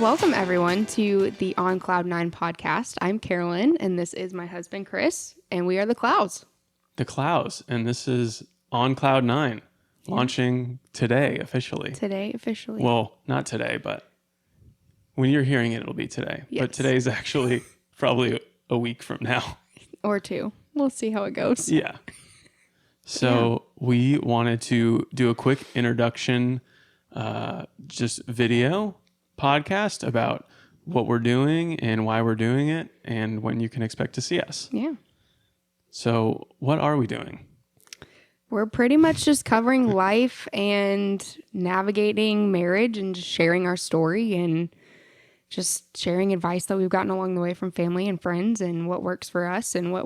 Welcome, everyone, to the On Cloud 9 podcast. I'm Carolyn, and this is my husband, Chris, and we are the Clouds. The Clouds, and this is On Cloud 9, launching today officially. Today, officially. Well, not today, but when you're hearing it, it'll be today. Yes. But today's actually probably a week from now. Or two. We'll see how it goes. Yeah. So we wanted to do a quick introduction, just video podcast about what we're doing and why we're doing it and when you can expect to see us. Yeah. So what are we doing? We're pretty much just covering life and navigating marriage and just sharing our story and just sharing advice that we've gotten along the way from family and friends and what works for us and what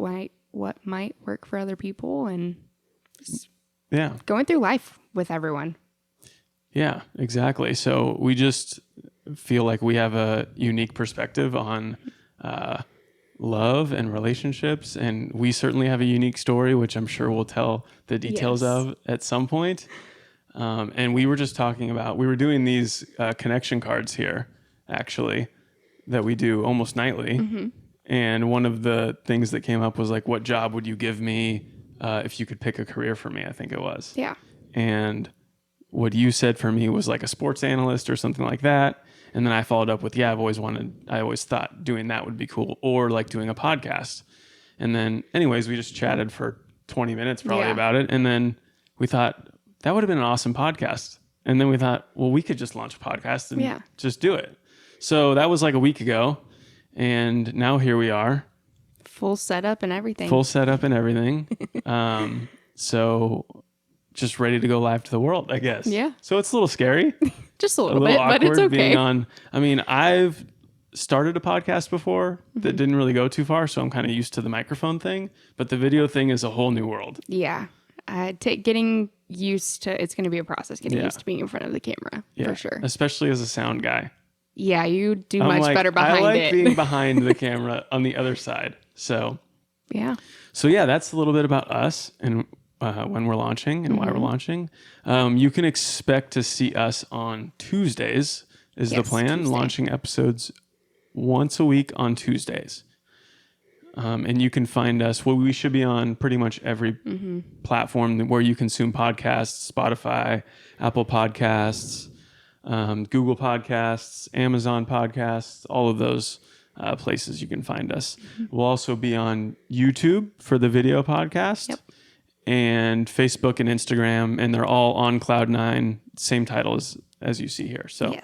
might work for other people and just going through life with everyone. Yeah, exactly. So we just feel like we have a unique perspective on love and relationships, and we certainly have a unique story, which I'm sure we'll tell the details of at some point. And we were just talking about, we were doing these connection cards here, actually, that we do almost nightly. Mm-hmm. And one of the things that came up was like, what job would you give me if you could pick a career for me, I think it was. Yeah. And what you said for me was like a sports analyst or something like that. And then I followed up with, I always thought doing that would be cool, or like doing a podcast. And then anyways, we just chatted for 20 minutes probably about it. And then we thought that would have been an awesome podcast. And then we thought, well, we could just launch a podcast and just do it. So that was like a week ago. And now here we are. Full setup and everything. So just ready to go live to the world, I guess. Yeah. So it's a little scary. Just a little bit, but it's okay. I've started a podcast before that didn't really go too far, so I'm kind of used to the microphone thing, but the video thing is a whole new world. Yeah. Getting used to, it's going to be a process, getting used to being in front of the camera, for sure. Especially as a sound guy. Yeah, you do much better behind it. I like being behind the camera on the other side. So that's a little bit about us and when we're launching and why we're launching. You can expect to see us on Tuesdays is the plan, launching episodes once a week on Tuesdays. And you can find us, we should be on pretty much every platform where you consume podcasts: Spotify, Apple Podcasts, Google Podcasts, Amazon Podcasts, all of those places you can find us. We'll also be on YouTube for the video podcast. And Facebook and Instagram, and they're all on Cloud9, same title as you see here. So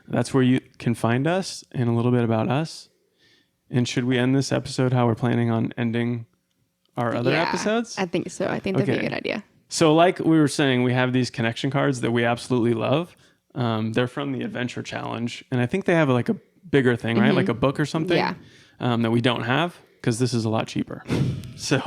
that's where you can find us and a little bit about us. And should we end this episode how we're planning on ending our other episodes? I think so. I think that'd be a good idea. So like we were saying, we have these connection cards that we absolutely love. They're from the Adventure Challenge. And I think they have like a bigger thing, right? Like a book or something that we don't have, because this is a lot cheaper. So,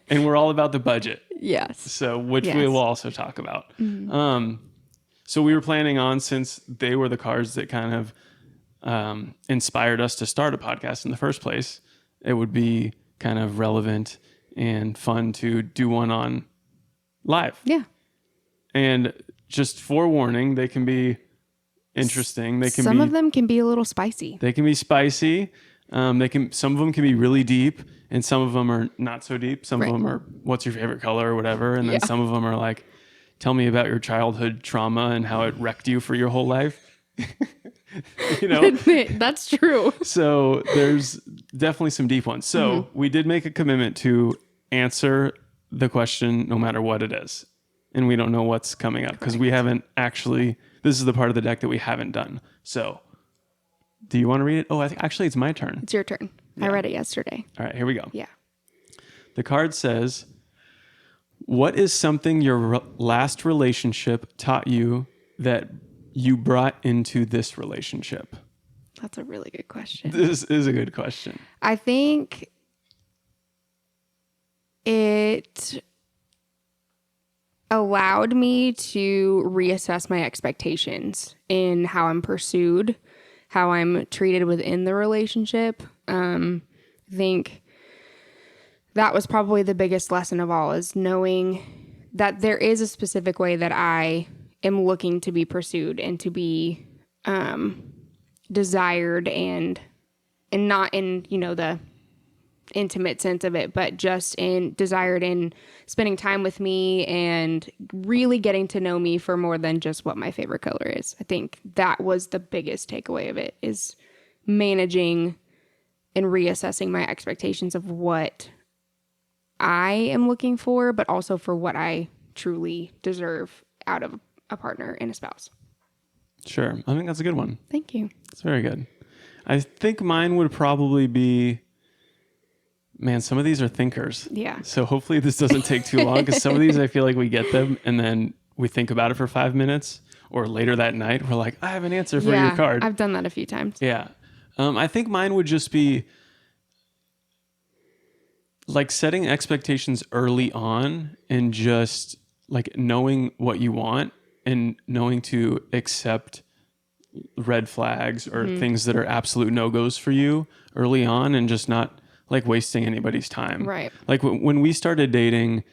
and we're all about the budget. Yes. So, which we will also talk about. So we were planning on, since they were the cards that kind of inspired us to start a podcast in the first place, it would be kind of relevant and fun to do one on live. Yeah. And just forewarning, they can be interesting. Some of them can be a little spicy. They can be spicy. Some of them can be really deep, and some of them are not so deep. Some of them are, what's your favorite color or whatever. And then some of them are like, tell me about your childhood trauma and how it wrecked you for your whole life. That's true. So there's definitely some deep ones. So we did make a commitment to answer the question no matter what it is. And we don't know what's coming up because we haven't actually, this is the part of the deck that we haven't done. So do you want to read it? Oh, actually, it's my turn. It's your turn. I read it yesterday. All right, here we go. Yeah. The card says, what is something your last relationship taught you that you brought into this relationship? That's a really good question. This is a good question. I think it allowed me to reassess my expectations in how I'm pursued, how I'm treated within the relationship. I think that was probably the biggest lesson of all, is knowing that there is a specific way that I am looking to be pursued and to be desired and not in, the intimate sense of it, but just in desired in spending time with me and really getting to know me for more than just what my favorite color is. I think that was the biggest takeaway of it, is managing and reassessing my expectations of what I am looking for, but also for what I truly deserve out of a partner and a spouse. Sure. I think that's a good one. Thank you. It's very good. I think mine would probably be, man, some of these are thinkers. Yeah. So hopefully this doesn't take too long, because some of these I feel like we get them and then we think about it for 5 minutes, or later that night we're like, I have an answer for your card. I've done that a few times. Yeah. I think mine would just be like setting expectations early on, and just like knowing what you want and knowing to accept red flags or things that are absolute no-goes for you early on, and just not like wasting anybody's time. Right. Like when we started dating,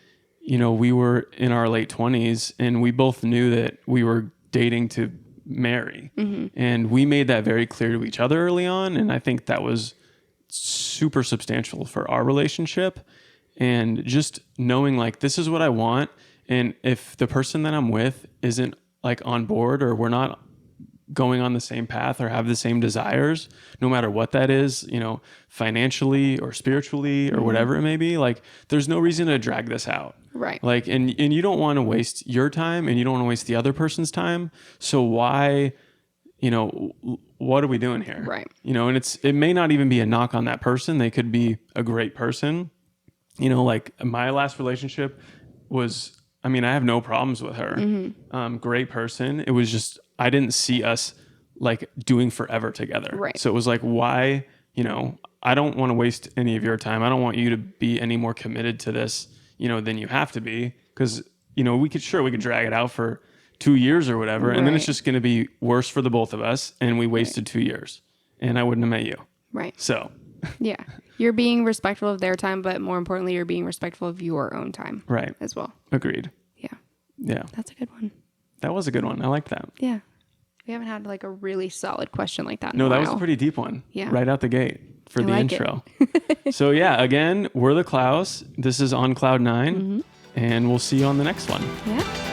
we were in our late 20s, and we both knew that we were dating to marry. And we made that very clear to each other early on. And I think that was super substantial for our relationship. And just knowing like, this is what I want. And if the person that I'm with isn't like on board, or we're not going on the same path or have the same desires, no matter what that is, financially or spiritually or whatever it may be, like there's no reason to drag this out. Right. Like, and you don't want to waste your time, and you don't want to waste the other person's time. So why, what are we doing here? Right. And it may not even be a knock on that person. They could be a great person. Like my last relationship was, I have no problems with her. Great person. It was just, I didn't see us like doing forever together. Right. So it was like, why, I don't want to waste any of your time. I don't want you to be any more committed to this, than you have to be. Cause we could drag it out for 2 years or whatever. And then it's just going to be worse for the both of us. And we wasted 2 years, and I wouldn't have met you. Right. So yeah, you're being respectful of their time, but more importantly, you're being respectful of your own time. Right. As well. Agreed. Yeah. Yeah. That's a good one. That was a good one. I like that. Yeah. We haven't had like a really solid question like that. No, that was a pretty deep one. Yeah. Right out the gate for the like intro. So yeah, again, we're the Klaus. This is On Cloud 9, and we'll see you on the next one. Yeah.